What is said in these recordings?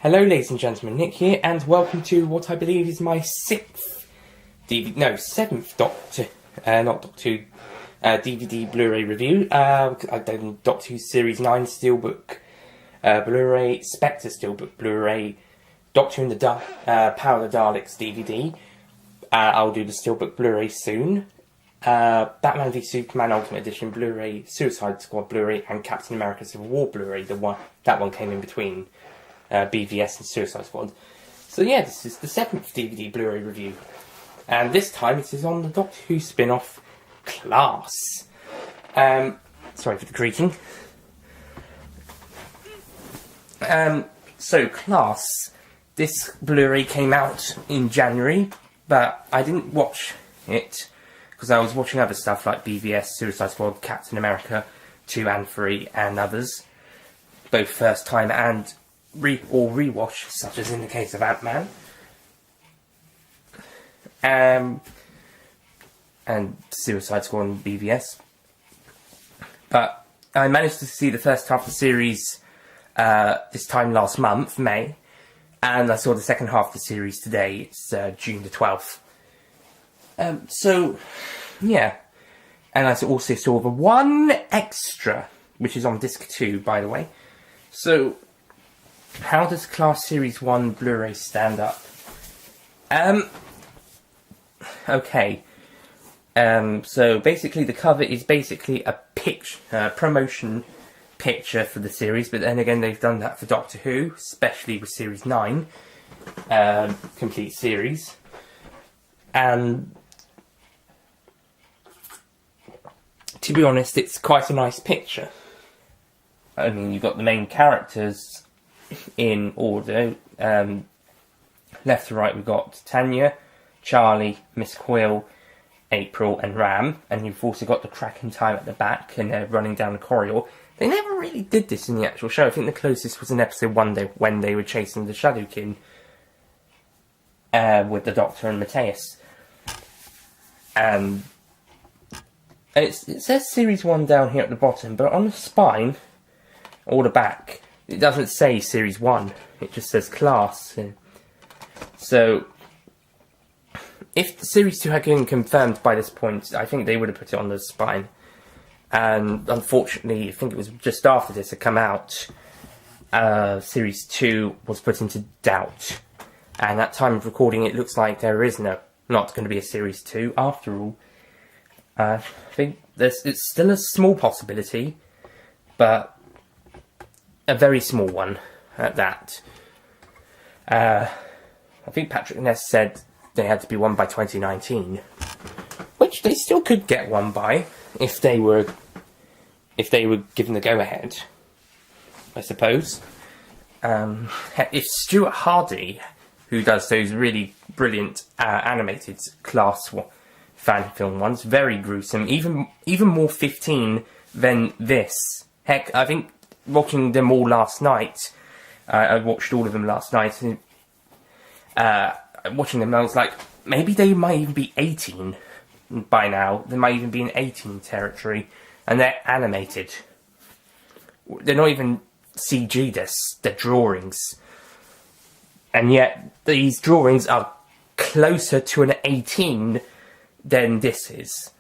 Hello ladies and gentlemen, Nick here, and welcome to what I believe is my seventh Doctor, DVD Blu-ray review. I've done Doctor Who Series 9 Steelbook Blu-ray, Spectre Steelbook Blu-ray, Doctor in the Power of the Daleks DVD. I'll do the Steelbook Blu-ray soon. Batman v Superman Ultimate Edition Blu-ray, Suicide Squad Blu-ray, and Captain America Civil War Blu-ray. That one came in between BVS and Suicide Squad. So yeah, this is the 7th DVD Blu-ray review. And this time it is on the Doctor Who spin-off, Class. Sorry for the creaking. So Class, this Blu-ray came out in January, but I didn't watch it because I was watching other stuff like BVS, Suicide Squad, Captain America 2 and 3 and others, both first time and rewatch, such as in the case of Ant-Man. And Suicide Squad and BVS. But I managed to see the first half of the series this time last month, May, and I saw the second half of the series today. It's June the 12th. So, yeah. And I also saw the one extra, which is on disc 2, by the way. So, how does Class Series 1 Blu-ray stand up? Okay. So basically the cover is basically a promotion picture for the series, but then again they've done that for Doctor Who, especially with Series 9, complete series. And to be honest, it's quite a nice picture. I mean, you've got the main characters in order. Left to right we've got Tanya, Charlie, Miss Quill, April and Ram, and you've also got the Cracking Time at the back, and they're running down the corridor. They never really did this in the actual show. I think the closest was in episode 1 when they were chasing the Shadowkin with the Doctor and Matthias. It says Series 1 down here at the bottom, but on the spine, or the back, it doesn't say Series 1, it just says Class. So, if the Series 2 had been confirmed by this point, I think they would have put it on the spine. And unfortunately, I think it was just after this had come out, Series 2 was put into doubt. And at time of recording, it looks like there is not going to be a Series 2 after all. I think it's still a small possibility, but a very small one at that. I think Patrick Ness said they had to be one by 2019, which they still could get one by if they were given the go-ahead, I suppose. If Stuart Hardy, who does those really brilliant animated Class fan film ones, very gruesome, even more 15 than this. Heck, I think watching them all last night, I watched all of them last night, and watching them I was like, maybe they might even be 18 by now. They might even be in 18 territory, and they're animated. They're not even CG, they're drawings. And yet, these drawings are closer to an 18 than this is.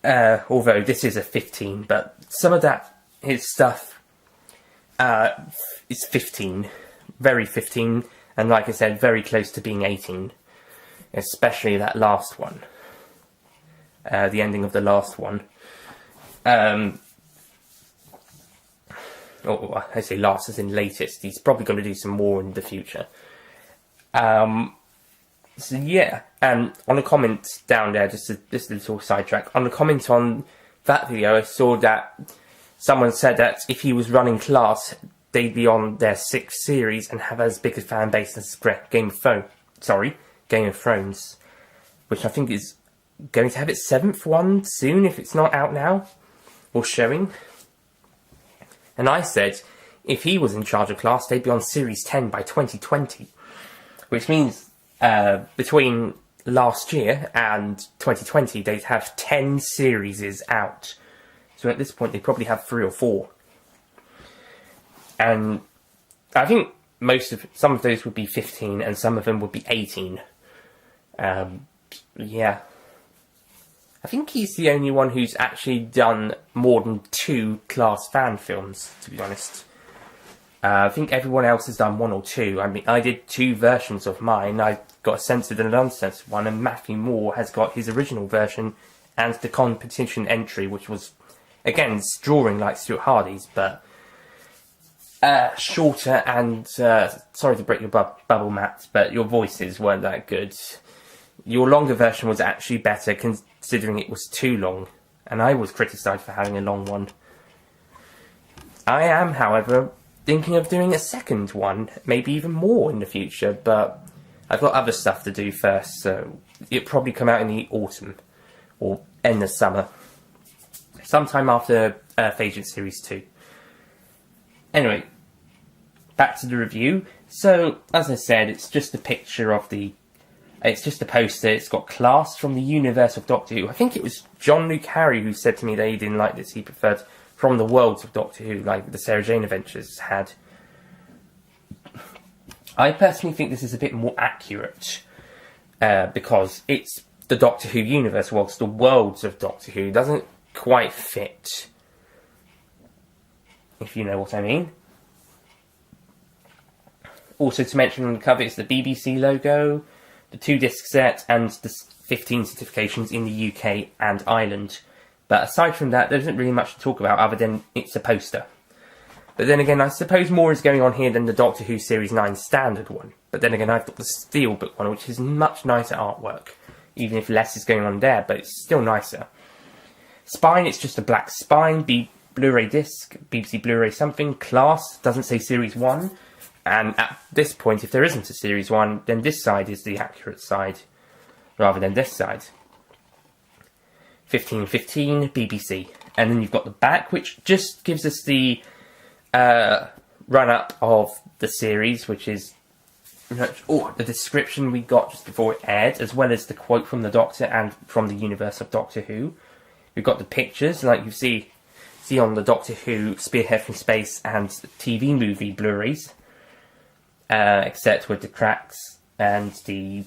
Although this is a 15, but some of that, his stuff, is 15. Very 15, and like I said, very close to being 18. Especially that last one. The ending of the last one. I say last as in latest. He's probably going to do some more in the future. So yeah, on a comment down there, just a little sidetrack. On the comment on that video, I saw that someone said that if he was running Class, they'd be on their 6th series and have as big a fan base as Game of Thrones, which I think is going to have its 7th one soon, if it's not out now, or showing. And I said, if he was in charge of Class, they'd be on Series 10 by 2020, which means between last year and 2020, they'd have 10 series out. So at this point, they probably have 3 or 4. And I think some of those would be 15 and some of them would be 18. Yeah. I think he's the only one who's actually done more than 2 class fan films, to be honest. I think everyone else has done 1 or 2. I mean, I did 2 versions of mine. I got a censored and an uncensored one, and Matthew Moore has got his original version and the competition entry, which was, again, drawing like Stuart Hardy's, but shorter and, sorry to break your bubble, Matt, but your voices weren't that good. Your longer version was actually better, considering it was too long, and I was criticised for having a long one. I am, however, thinking of doing a second one, maybe even more in the future, but I've got other stuff to do first, so it'll probably come out in the autumn, or end of summer, sometime after Agent Series 2. Anyway, back to the review. So, as I said, it's just a picture of it's just a poster. It's got Class from the universe of Doctor Who. I think it was John Luke Harry who said to me that he didn't like this. He preferred From the Worlds of Doctor Who, like the Sarah Jane Adventures had. I personally think this is a bit more accurate, because it's the Doctor Who universe, whilst the Worlds of Doctor Who doesn't quite fit, if you know what I mean. Also to mention on the cover is the BBC logo, the 2-disc set, and the 15 certifications in the UK and Ireland. But aside from that, there isn't really much to talk about other than it's a poster. But then again, I suppose more is going on here than the Doctor Who Series 9 standard one. But then again, I've got the Steelbook one, which is much nicer artwork. Even if less is going on there, but it's still nicer. Spine, it's just a black spine. Blu-ray disc, BBC Blu-ray something. Class, doesn't say Series 1. And at this point, if there isn't a Series 1, then this side is the accurate side, rather than this side. 1515, BBC. And then you've got the back, which just gives us the run-up of the series, which is the description we got just before it aired, as well as the quote from the Doctor and from the universe of Doctor Who. We've got the pictures, like you see on the Doctor Who Spearhead from Space and TV movie Blu-rays. Except with the cracks and the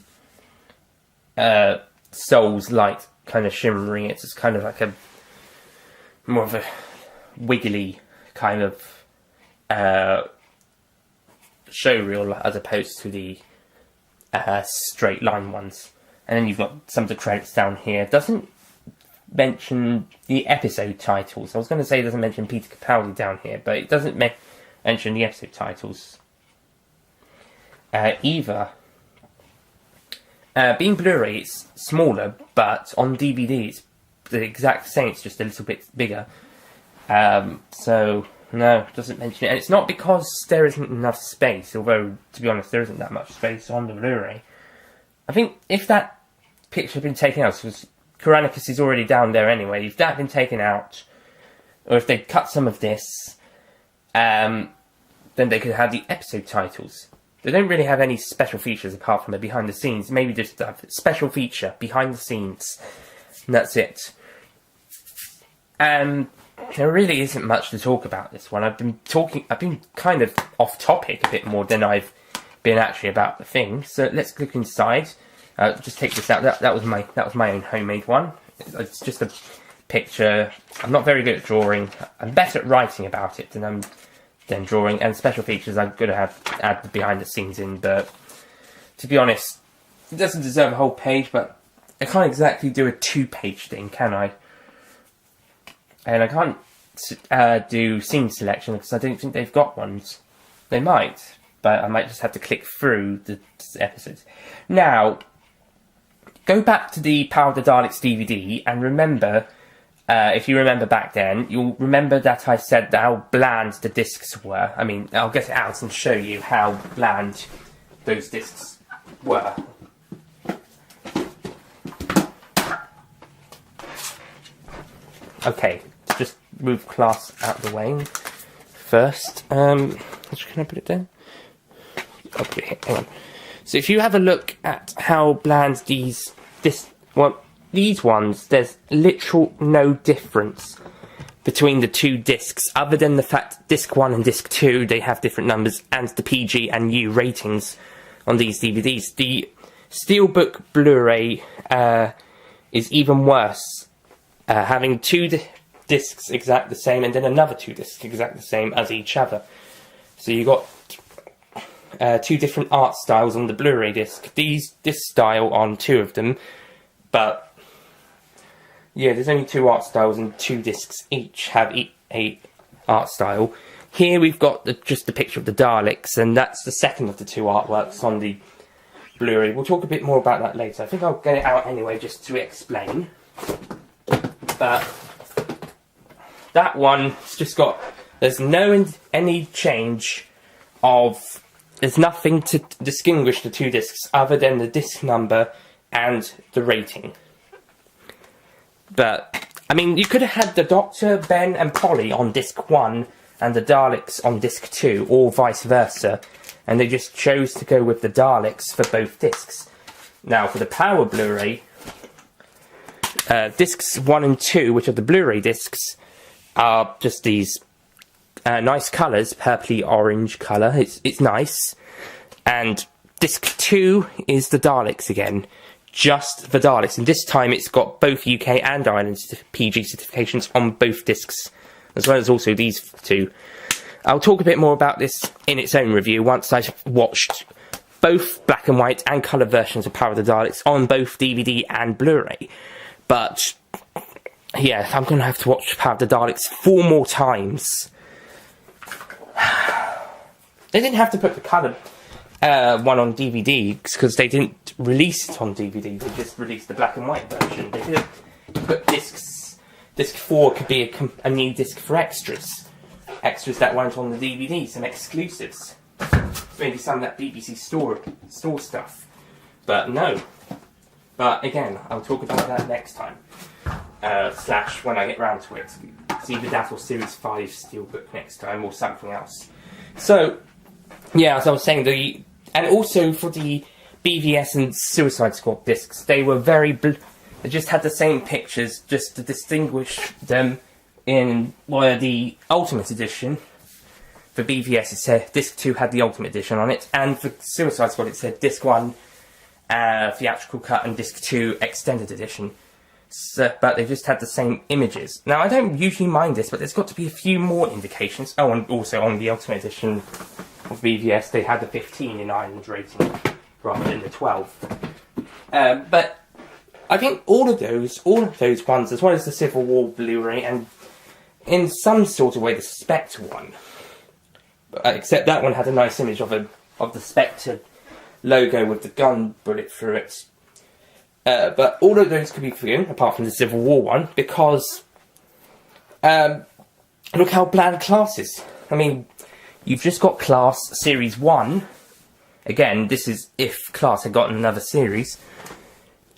Soul's light kind of shimmering. It's just kind of like more of a wiggly kind of showreel as opposed to the straight line ones. And then you've got some of the credits down here. It doesn't mention the episode titles. I was going to say it doesn't mention Peter Capaldi down here, but it doesn't mention the episode titles. Either. Being Blu-ray, it's smaller, but on DVD it's the exact same, it's just a little bit bigger. So, no, it doesn't mention it. And it's not because there isn't enough space, although, to be honest, there isn't that much space on the Blu-ray. I think if that picture had been taken out, because Copernicus is already down there anyway, if that had been taken out, or if they'd cut some of this, then they could have the episode titles. They don't really have any special features apart from a behind the scenes. Maybe just a special feature, behind the scenes. And that's it. There really isn't much to talk about this one. I've been kind of off topic a bit more than I've been actually about the thing. So let's click inside. Just take this out. That was my own homemade one. It's just a picture. I'm not very good at drawing. I'm better at writing about it than drawing, and special features I'm going to add the behind the scenes in, but to be honest, it doesn't deserve a whole page, but I can't exactly do a 2-page thing, can I? And I can't do scene selection because I don't think they've got ones. They might, but I might just have to click through the episodes. Now, go back to the Power of the Daleks DVD and remember, if you remember back then, you'll remember that I said how bland the discs were. I mean, I'll get it out and show you how bland those discs were. Okay, let's just move Class out of the way first. Which can I put it down? I'll put it here. Hang on. So if you have a look at how bland these ones, there's literal no difference between the two discs, other than the fact disc 1 and disc 2, they have different numbers, and the PG and U ratings on these DVDs. The Steelbook Blu-ray is even worse, having two discs exact the same, and then another two discs exact the same as each other. So you got two different art styles on the Blu-ray disc. This style on two of them, but yeah, there's only two art styles, and two discs each have a art style. Here we've got just the picture of the Daleks, and that's the second of the two artworks on the Blu-ray. We'll talk a bit more about that later. I think I'll get it out anyway just to explain. But that one's just got, there's any change of, there's nothing to distinguish the two discs other than the disc number and the rating. But, I mean, you could have had the Doctor, Ben and Polly on disc 1 and the Daleks on disc 2, or vice versa, and they just chose to go with the Daleks for both discs. Now, for the Power Blu-ray, discs 1 and 2, which are the Blu-ray discs, are just these nice colours, purpley orange colour. It's nice. And disc 2 is the Daleks again. Just the Daleks, and this time it's got both UK and Ireland PG certifications on both discs, as well as also these two. I'll talk a bit more about this in its own review once I've watched both black and white and colour versions of Power of the Daleks on both DVD and Blu-ray. But yeah, I'm going to have to watch Power of the Daleks 4 more times. They didn't have to put the colour one on DVD because they didn't release it on DVD. They just released the black and white version. They didn't put discs. Disc 4 could be a new disc for extras that weren't on the DVD, some exclusives, maybe some of that BBC store stuff. But no. But again, I'll talk about that next time. / when I get round to it. It's either that or Series 5 Steelbook next time, or something else. So yeah, as I was saying, and also for the BVS and Suicide Squad discs, they were very they just had the same pictures, just to distinguish them. In the Ultimate Edition, for BVS it said Disc 2 had the Ultimate Edition on it, and for Suicide Squad it said Disc 1 Theatrical Cut and Disc 2 Extended Edition. So, but they just had the same images. Now, I don't usually mind this, but there's got to be a few more indications. Oh, and also on the Ultimate Edition of BVS, they had the 15 in Ireland rating rather than the 12. But I think all of those ones, as well as the Civil War Blu-ray, and in some sort of way the Spectre one, except that one had a nice image of the Spectre logo with the gun bullet through it. But all of those could be forgiven, apart from the Civil War one, because look how bland Class is. I mean, you've just got Class Series 1. Again, this is if Class had gotten another series.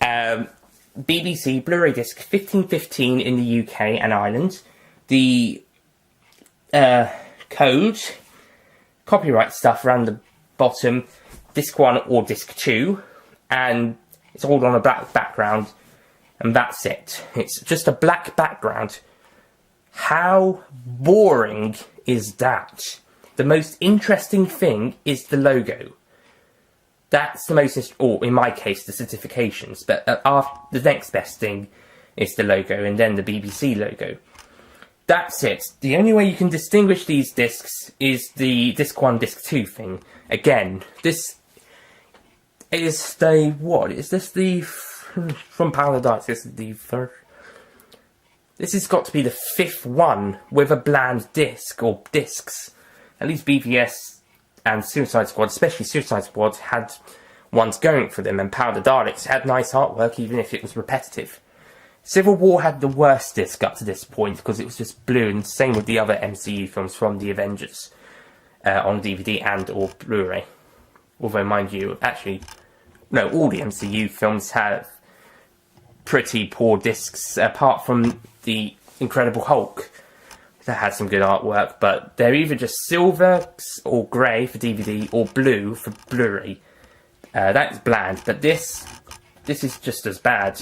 BBC Blu-ray disc 1515 in the UK and Ireland. The code, copyright stuff around the bottom, disc 1 or disc 2, and it's all on a black background, and that's it. It's just a black background. How boring is that? The most interesting thing is the logo. That's the most, or in my case, the certifications. But the next best thing is the logo, and then the BBC logo. That's it. The only way you can distinguish these discs is the disc 1, disc 2 thing. Again, this is the, what? Is this the, from Power of the Daleks, this is the first. This has got to be the 5th one with a bland disc, or discs. At least BVS and Suicide Squad, especially Suicide Squad, had ones going for them, and Power of the Daleks had nice artwork, even if it was repetitive. Civil War had the worst disc up to this point, because it was just blue, and same with the other MCU films from the Avengers, on DVD and or Blu-ray. Although, mind you, actually, no, all the MCU films have pretty poor discs, apart from the Incredible Hulk, that had some good artwork, but they're either just silver or grey for DVD, or blue for Blu-ray. That's bland, but this is just as bad,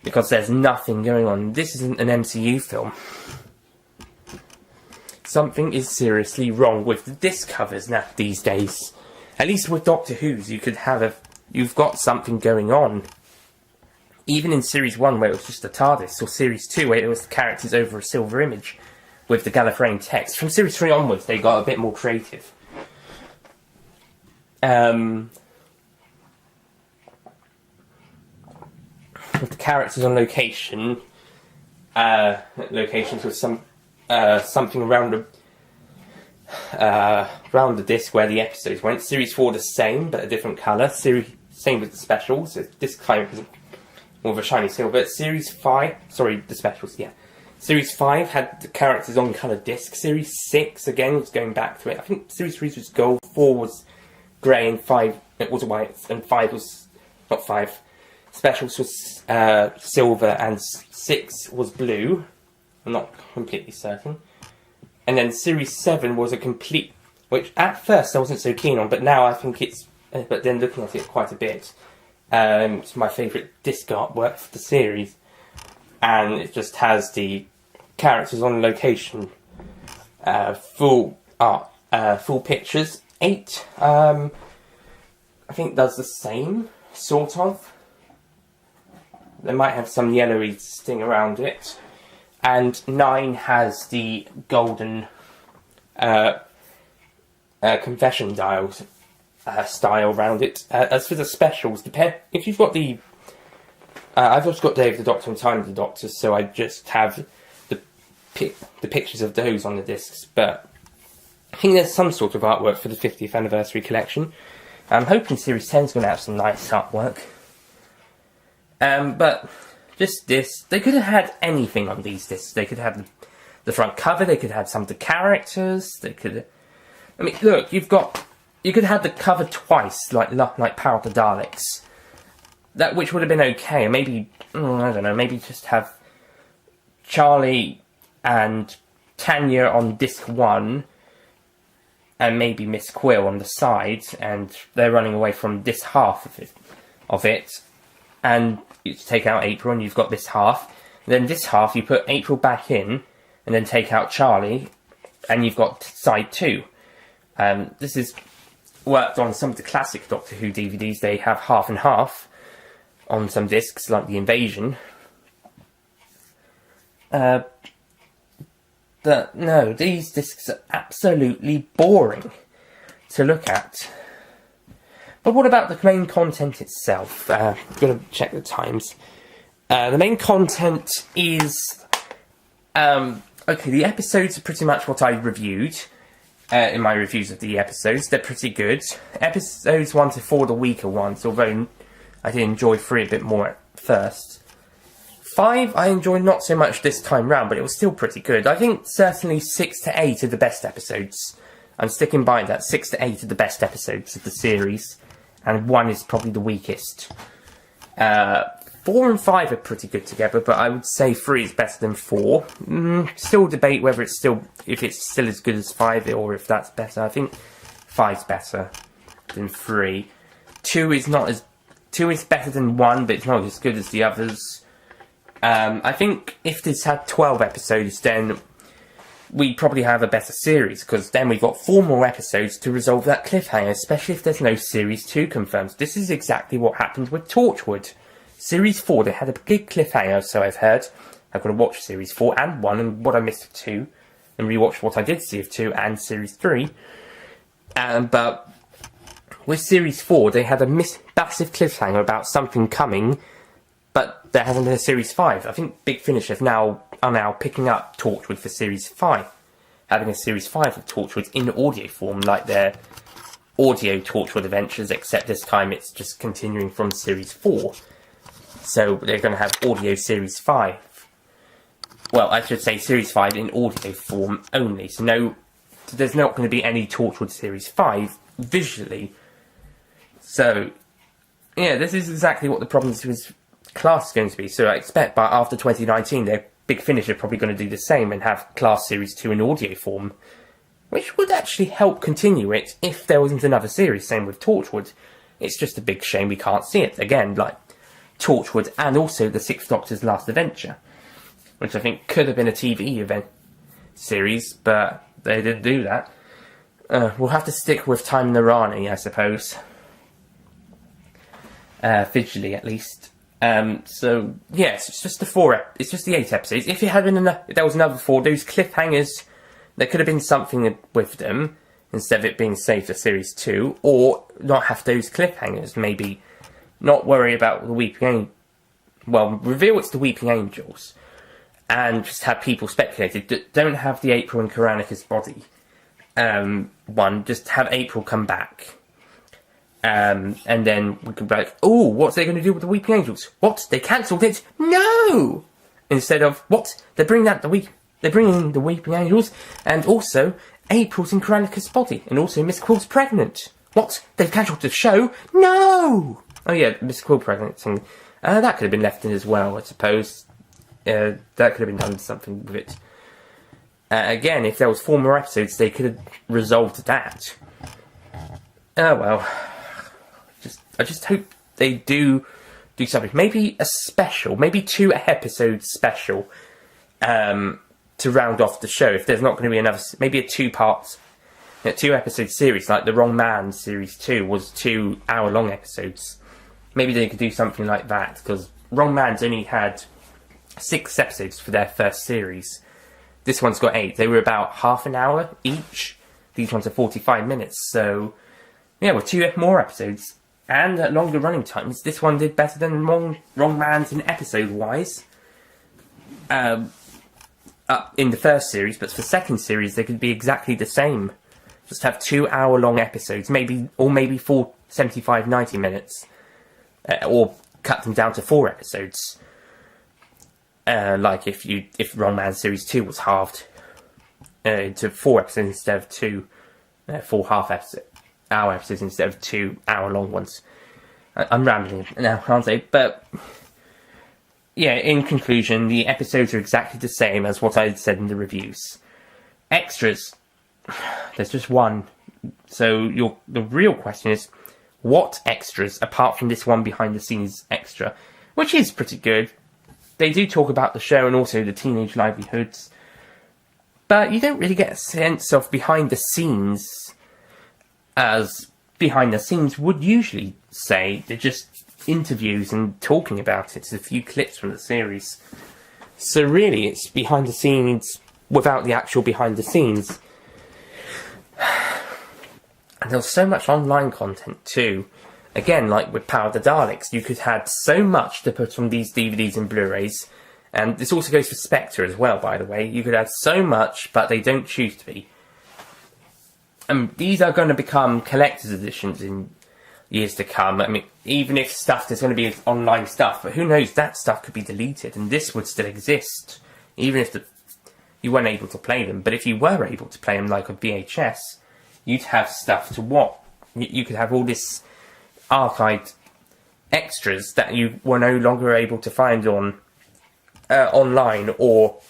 because there's nothing going on. This isn't an MCU film. something is seriously wrong with the disc covers now these days. At least with Doctor Who's, you've got something going on. Even in Series 1, where it was just a TARDIS, or Series 2, where it was the characters over a silver image with the Gallifreyan text. From Series 3 onwards, they got a bit more creative. With the characters on locations with something around the disc where the episodes went. Series 4 the same, but a different colour. Same with the specials. Disc kind of more of a shiny silver. Series 5, sorry, the specials, yeah. Series 5 had the characters on coloured disc. Series 6, again, was going back to it. I think Series 3 was gold, 4 was grey, and 5, it was white, and 5 was, not 5, specials was silver, and 6 was blue. I'm not completely certain. And then Series 7 was a complete, which at first I wasn't so keen on, but now I think it's, but then looking at it quite a bit, it's my favourite disc artwork for the series. And it just has the characters on location, full pictures. 8, I think does the same, sort of. They might have some yellowy sting around it. And 9 has the golden confession dials style around it. As for the specials, if you've got the... I've also got Day of the Doctor and Time of the Doctor, so I just have the pictures of those on the discs. But I think there's some sort of artwork for the 50th anniversary collection. I'm hoping Series 10 is going to have some nice artwork. But just this, they could have had anything on these discs. They could have the front cover, they could have some of the characters, they could... I mean, look, you could have the cover twice, like Power of the Daleks. Which would have been okay, and maybe, I don't know, maybe just have Charlie and Tanya on disc 1, and maybe Miss Quill on the side, and they're running away from this half of it, and you take out April, and you've got this half, and then this half you put April back in, and then take out Charlie, and you've got side 2. This is worked on some of the classic Doctor Who DVDs. They have half and half on some discs, like The Invasion. But no, these discs are absolutely boring to look at. But what about the main content itself? I'm going to check the times. The main content is... okay, the episodes are pretty much what I reviewed in my reviews of the episodes. They're pretty good. Episodes 1 to 4 are the weaker ones, although I did enjoy 3 a bit more at first. 5 I enjoyed not so much this time round, but it was still pretty good. I think certainly 6 to 8 are the best episodes. I'm sticking by that. 6 to 8 are the best episodes of the series, and 1 is probably the weakest. 4 and 5 are pretty good together, but I would say 3 is better than 4. Still debate whether if it's still as good as 5 or if that's better. I think 5's better than 3. 2 is better than 1, but it's not as good as the others. I think if this had 12 episodes, then we probably have a better series, because then we've got 4 more episodes to resolve that cliffhanger, especially if there's no Series 2 confirmed. This is exactly what happened with Torchwood. Series 4, they had a big cliffhanger, so I've heard. I've got to watch Series 4 and 1, and what I missed of 2, and rewatch what I did see of 2 and Series 3. But with Series 4, they had a massive cliffhanger about something coming, but there hasn't been a Series 5. I think Big Finish are now picking up Torchwood for Series 5. Having a Series 5 of Torchwood in audio form, like their audio Torchwood adventures, except this time it's just continuing from Series 4. So they're going to have audio Series 5. Well, I should say Series 5 in audio form only. So there's not going to be any Torchwood Series 5 visually. So, yeah, this is exactly what the problem with Class is going to be. So I expect by after 2019, their Big Finish are probably going to do the same and have Class Series 2 in audio form, which would actually help continue it if there wasn't another series. Same with Torchwood. It's just a big shame we can't see it again, like Torchwood and also the Sixth Doctor's Last Adventure, which I think could have been a TV event series, but they didn't do that. We'll have to stick with Time in the Rani, I suppose. Visually, at least. So yes, it's just it's just the 8 episodes. If it had been if there was another 4, those cliffhangers, there could have been something with them instead of it being saved for series 2, or not have those cliffhangers. Maybe not worry about the Weeping Angels. Well, reveal it's the Weeping Angels, and just have people speculated. Don't have the April and Karanica's body. One, just have April come back. And then we can be like, oh, what's they going to do with the Weeping Angels? What? They cancelled it? No! Instead of, what? They're bringing in the Weeping Angels, and also April's in Karanica's body, and also Miss Quill's pregnant. What? They've cancelled the show? No! Oh yeah, Miss Quill pregnant thing. That could have been left in as well, I suppose. That could have been done something with it. Again, if there was 4 more episodes, they could have resolved that. Oh well. I just hope they do something. Maybe a special, maybe 2 episode special, to round off the show. If there's not going to be another, maybe a 2 episode series, like The Wrong Man series 2 was 2 hour-long episodes. Maybe they could do something like that, because Wrong Man's only had 6 episodes for their first series. This one's got 8. They were about half an hour each. These ones are 45 minutes, so yeah, with 2 more episodes and at longer running times, this one did better than Wrong Man's in episode-wise. Up in the first series, but for the second series, they could be exactly the same. Just have 2 hour-long episodes, maybe 4 75, 90 minutes, or cut them down to 4 episodes. Like if Wrong Man Series 2 was halved into 4 episodes instead of 2, 4 half-hour episodes instead of 2 hour-long ones. I'm rambling now, aren't I? But yeah, in conclusion, the episodes are exactly the same as what I said in the reviews. Extras, there's just one. So the real question is, what extras, apart from this one behind-the-scenes extra, which is pretty good. They do talk about the show and also the teenage livelihoods, but you don't really get a sense of behind-the-scenes as behind-the-scenes would usually say. They're just interviews and talking about it. It's a few clips from the series. So really, it's behind-the-scenes without the actual behind-the-scenes. And there's so much online content too. Again, like with Power of the Daleks, you could have so much to put on these DVDs and Blu-rays. And this also goes for Spectre as well, by the way. You could have so much, but they don't choose to be. And these are going to become collector's editions in years to come. I mean, even if there's going to be online stuff, but who knows, that stuff could be deleted, and this would still exist, even if you weren't able to play them. But if you were able to play them, like a VHS, you'd have stuff to watch. You could have all this archived extras that you were no longer able to find on online or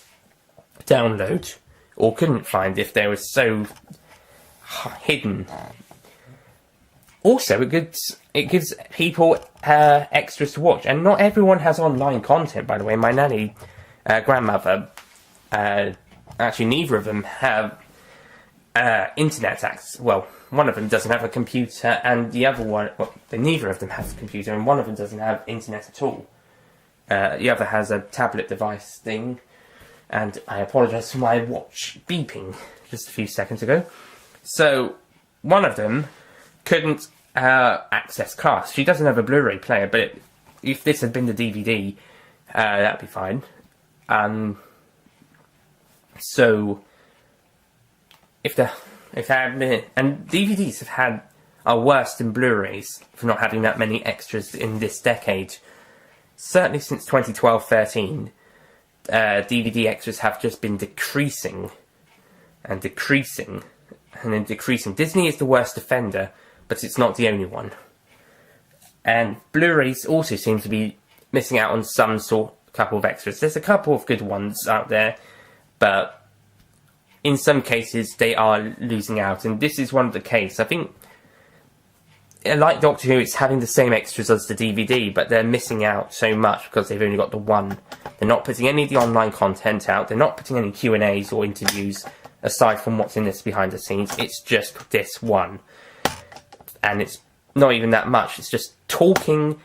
download, or couldn't find if they were so hidden. Also, it gives people extras to watch, and not everyone has online content, by the way. My nanny, grandmother, actually neither of them have internet access. Well, one of them doesn't have a computer, and the other one, neither of them has a computer, and one of them doesn't have internet at all. The other has a tablet device thing, and I apologise for my watch beeping just a few seconds ago. So, one of them couldn't access Class. She doesn't have a Blu-ray player, but if this had been the DVD, that'd be fine. So, and DVDs are worse than Blu-rays for not having that many extras in this decade. Certainly since 2012-13, DVD extras have just been decreasing and decreasing and then decreasing. Disney is the worst offender, but it's not the only one. And Blu-rays also seem to be missing out on couple of extras. There's a couple of good ones out there, but in some cases they are losing out, and this is one of the cases. I think, like Doctor Who, it's having the same extras as the DVD, but they're missing out so much because they've only got the one They're not putting any of the online content out. They're not putting any Q&As or interviews aside from what's in this behind the scenes. It's just this one. And it's not even that much. It's just talking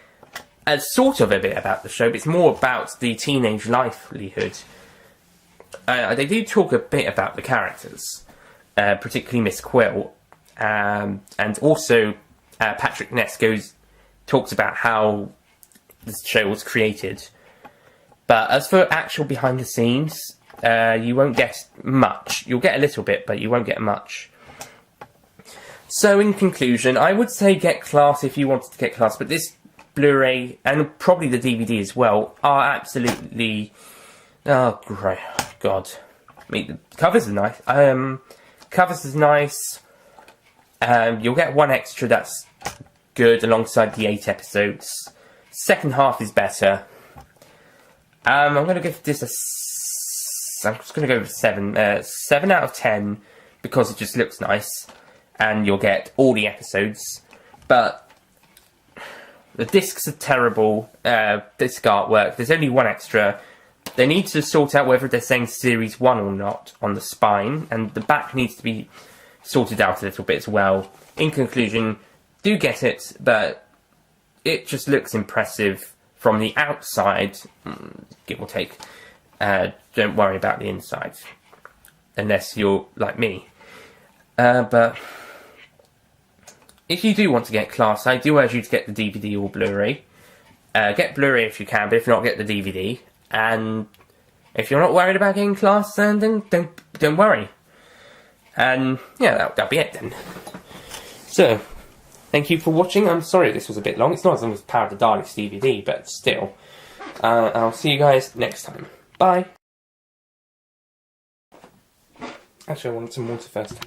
sort of a bit about the show, but it's more about the teenage livelihood. They do talk a bit about the characters, particularly Miss Quill, and also Patrick Ness talks about how this show was created. But as for actual behind the scenes, you won't get much. You'll get a little bit, but you won't get much. So in conclusion, I would say get Class if you wanted to get Class, but this Blu-ray, and probably the DVD as well, are absolutely... Oh, great. God. I mean, the covers are nice. Covers is nice. You'll get one extra that's good alongside the 8 episodes. Second half is better. I'm going to give this I'm just going to go with 7. 7 out of 10, because it just looks nice. And you'll get all the episodes. But the discs are terrible. Disc artwork. There's only one extra. They need to sort out whether they're saying Series 1 or not on the spine. And the back needs to be sorted out a little bit as well. In conclusion, do get it, but it just looks impressive from the outside, give or take. Don't worry about the inside, unless you're like me. But if you do want to get Class, I do urge you to get the DVD or Blu-ray. Get Blu-ray if you can, but if not, get the DVD. And if you're not worried about getting Class, then don't worry. And yeah, that'll be it then. So, thank you for watching. I'm sorry this was a bit long. It's not as long as Power of the Daleks DVD, but still. I'll see you guys next time. Bye. Actually, I wanted some water first.